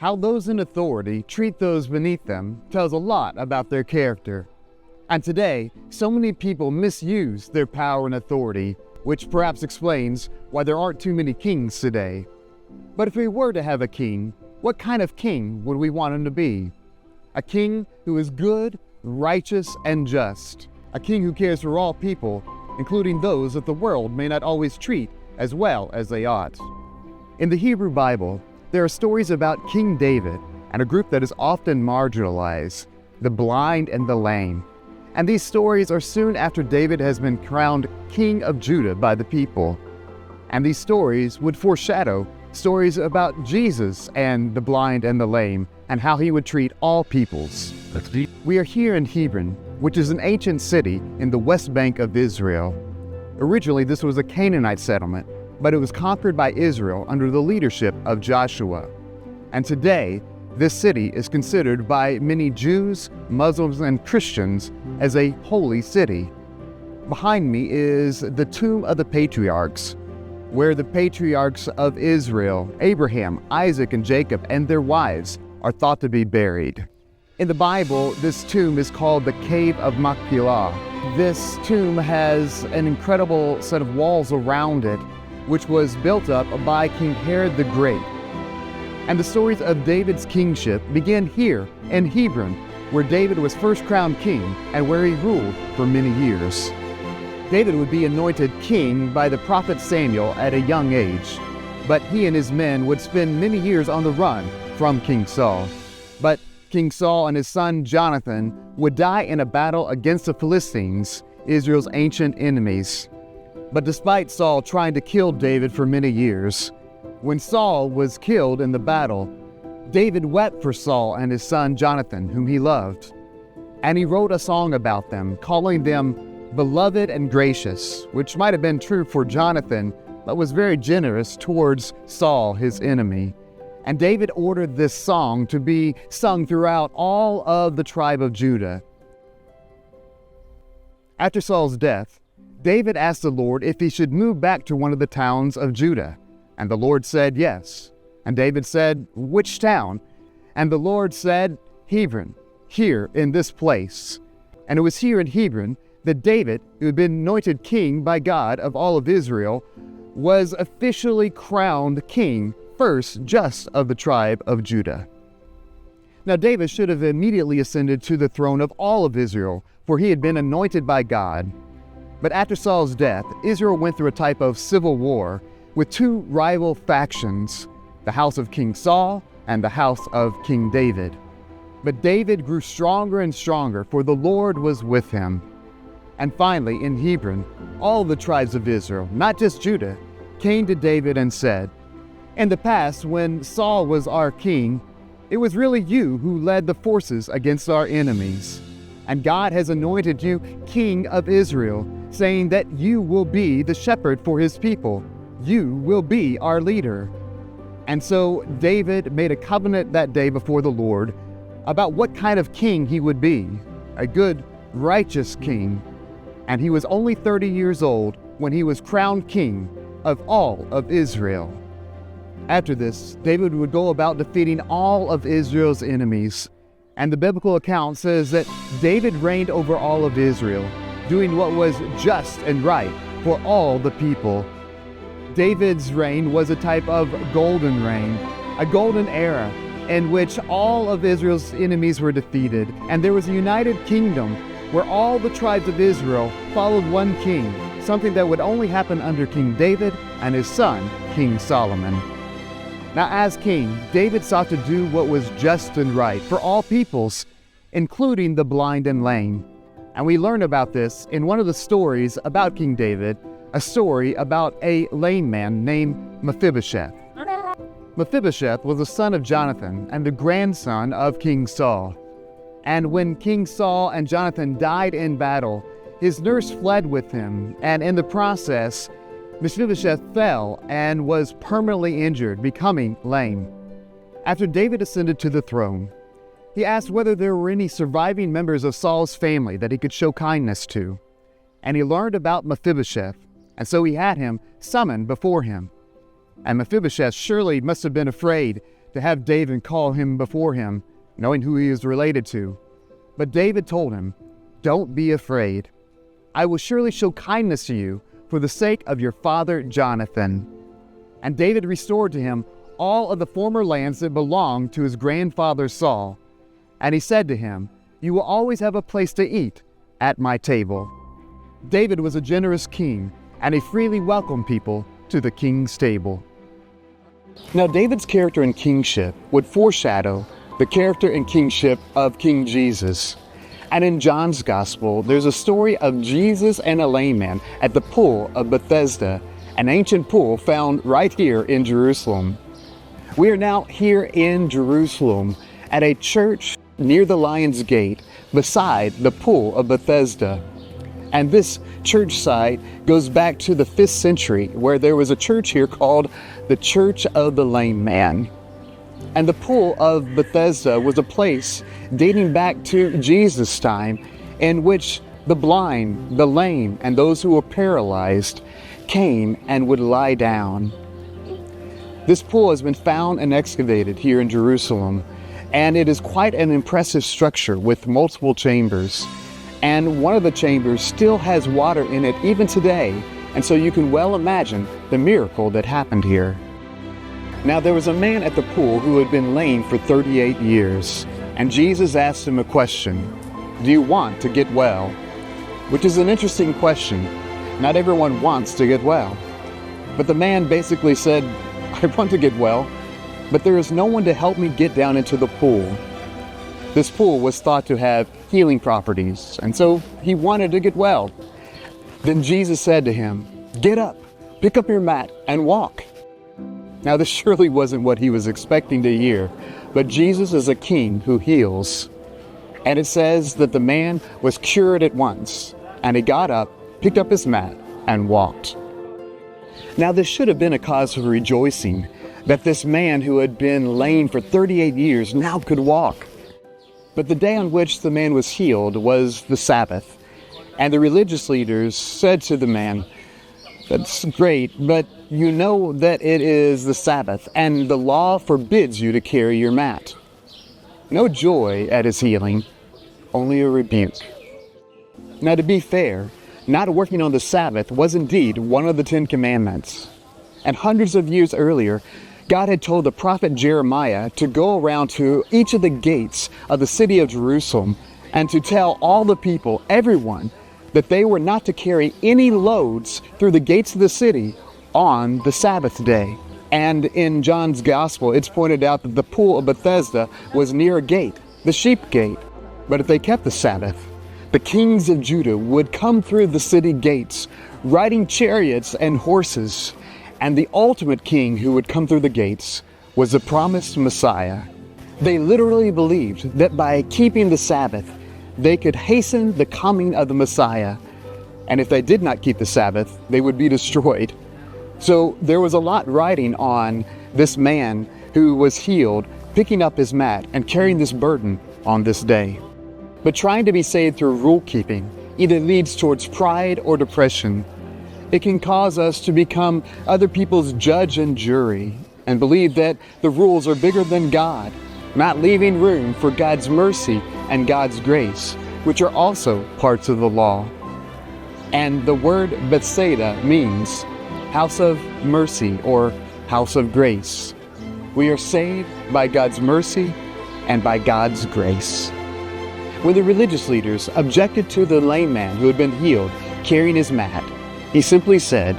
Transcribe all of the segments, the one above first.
How those in authority treat those beneath them tells a lot about their character. And today, so many people misuse their power and authority, which perhaps explains why there aren't too many kings today. But if we were to have a king, what kind of king would we want him to be? A king who is good, righteous, and just. A king who cares for all people, including those that the world may not always treat as well as they ought. In the Hebrew Bible, there are stories about King David and a group that is often marginalized, the blind and the lame. And these stories are soon after David has been crowned king of Judah by the people. And these stories would foreshadow stories about Jesus and the blind and the lame and how he would treat all peoples. We are here in Hebron, which is an ancient city in the west bank of Israel. Originally, this was a Canaanite settlement, but it was conquered by Israel under the leadership of Joshua. And today, this city is considered by many Jews, Muslims, and Christians as a holy city. Behind me is the tomb of the patriarchs, where the patriarchs of Israel, Abraham, Isaac, and Jacob, and their wives are thought to be buried. In the Bible, this tomb is called the Cave of Machpelah. This tomb has an incredible set of walls around it, which was built up by King Herod the Great. And the stories of David's kingship begin here in Hebron, where David was first crowned king and where he ruled for many years. David would be anointed king by the prophet Samuel at a young age, but he and his men would spend many years on the run from King Saul. But King Saul and his son Jonathan would die in a battle against the Philistines, Israel's ancient enemies. But despite Saul trying to kill David for many years, when Saul was killed in the battle, David wept for Saul and his son Jonathan, whom he loved. And he wrote a song about them, calling them beloved and gracious, which might have been true for Jonathan, but was very generous towards Saul, his enemy. And David ordered this song to be sung throughout all of the tribe of Judah. After Saul's death, David asked the Lord if he should move back to one of the towns of Judah. And the Lord said yes. And David said, "Which town?" And the Lord said, "Hebron, here in this place." And it was here in Hebron that David, who had been anointed king by God of all of Israel, was officially crowned king, first just of the tribe of Judah. Now David should have immediately ascended to the throne of all of Israel, for he had been anointed by God. But after Saul's death, Israel went through a type of civil war with two rival factions, the house of King Saul and the house of King David. But David grew stronger and stronger, for the Lord was with him. And finally, in Hebron, all the tribes of Israel, not just Judah, came to David and said, "In the past, when Saul was our king, it was really you who led the forces against our enemies. And God has anointed you king of Israel, saying that you will be the shepherd for his people. You will be our leader." And so David made a covenant that day before the Lord about what kind of king he would be, a good, righteous king. And he was only 30 years old when he was crowned king of all of Israel. After this, David would go about defeating all of Israel's enemies. And the biblical account says that David reigned over all of Israel, doing what was just and right for all the people. David's reign was a type of golden reign, a golden era in which all of Israel's enemies were defeated, and there was a united kingdom where all the tribes of Israel followed one king, something that would only happen under King David and his son, King Solomon. Now, as king, David sought to do what was just and right for all peoples, including the blind and lame. And we learn about this in one of the stories about King David, a story about a lame man named Mephibosheth. Mephibosheth was the son of Jonathan and the grandson of King Saul. And when King Saul and Jonathan died in battle, his nurse fled with him, and in the process, Mephibosheth fell and was permanently injured, becoming lame. After David ascended to the throne, he asked whether there were any surviving members of Saul's family that he could show kindness to. And he learned about Mephibosheth, and so he had him summoned before him. And Mephibosheth surely must have been afraid to have David call him before him, knowing who he is related to. But David told him, "Don't be afraid. I will surely show kindness to you for the sake of your father Jonathan." And David restored to him all of the former lands that belonged to his grandfather Saul. And he said to him, "You will always have a place to eat at my table." David was a generous king, and he freely welcomed people to the king's table. Now, David's character in kingship would foreshadow the character and kingship of King Jesus. And in John's Gospel, there's a story of Jesus and a lame man at the pool of Bethesda, an ancient pool found right here in Jerusalem. We are now here in Jerusalem at a church near the Lion's Gate beside the pool of Bethesda. And this church site goes back to the 5th century, where there was a church here called the Church of the Lame Man. And the pool of Bethesda was a place dating back to Jesus' time in which the blind, the lame, and those who were paralyzed came and would lie down. This pool has been found and excavated here in Jerusalem, and it is quite an impressive structure with multiple chambers. And one of the chambers still has water in it even today, and so you can well imagine the miracle that happened here. Now, there was a man at the pool who had been lame for 38 years, and Jesus asked him a question: "Do you want to get well?" Which is an interesting question. Not everyone wants to get well. But the man basically said, "I want to get well, but there is no one to help me get down into the pool." This pool was thought to have healing properties, and so he wanted to get well. Then Jesus said to him, "Get up, pick up your mat, and walk." Now, this surely wasn't what he was expecting to hear, but Jesus is a king who heals. And it says that the man was cured at once, and he got up, picked up his mat, and walked. Now, this should have been a cause for rejoicing, that this man who had been lame for 38 years now could walk. But the day on which the man was healed was the Sabbath, and the religious leaders said to the man, "That's great, but you know that it is the Sabbath, and the law forbids you to carry your mat." No joy at his healing, only a rebuke. Now, to be fair, not working on the Sabbath was indeed one of the 10 Commandments. And hundreds of years earlier, God had told the prophet Jeremiah to go around to each of the gates of the city of Jerusalem and to tell all the people, everyone, that they were not to carry any loads through the gates of the city on the Sabbath day. And in John's Gospel, it's pointed out that the pool of Bethesda was near a gate, the sheep gate. But if they kept the Sabbath, the kings of Judah would come through the city gates, riding chariots and horses. And the ultimate king who would come through the gates was the promised Messiah. They literally believed that by keeping the Sabbath, they could hasten the coming of the Messiah. And if they did not keep the Sabbath, they would be destroyed. So there was a lot riding on this man who was healed, picking up his mat and carrying this burden on this day. But trying to be saved through rule keeping either leads towards pride or depression. It can cause us to become other people's judge and jury and believe that the rules are bigger than God, not leaving room for God's mercy and God's grace, which are also parts of the law. And the word Bethsaida means house of mercy or house of grace. We are saved by God's mercy and by God's grace. When the religious leaders objected to the lame man who had been healed carrying his mat, he simply said,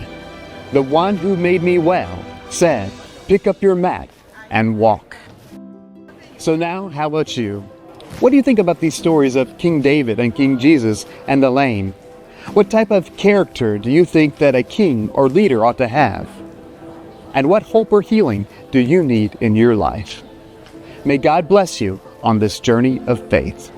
"The one who made me well said, pick up your mat and walk." So now, how about you? What do you think about these stories of King David and King Jesus and the lame? What type of character do you think that a king or leader ought to have? And what hope or healing do you need in your life? May God bless you on this journey of faith.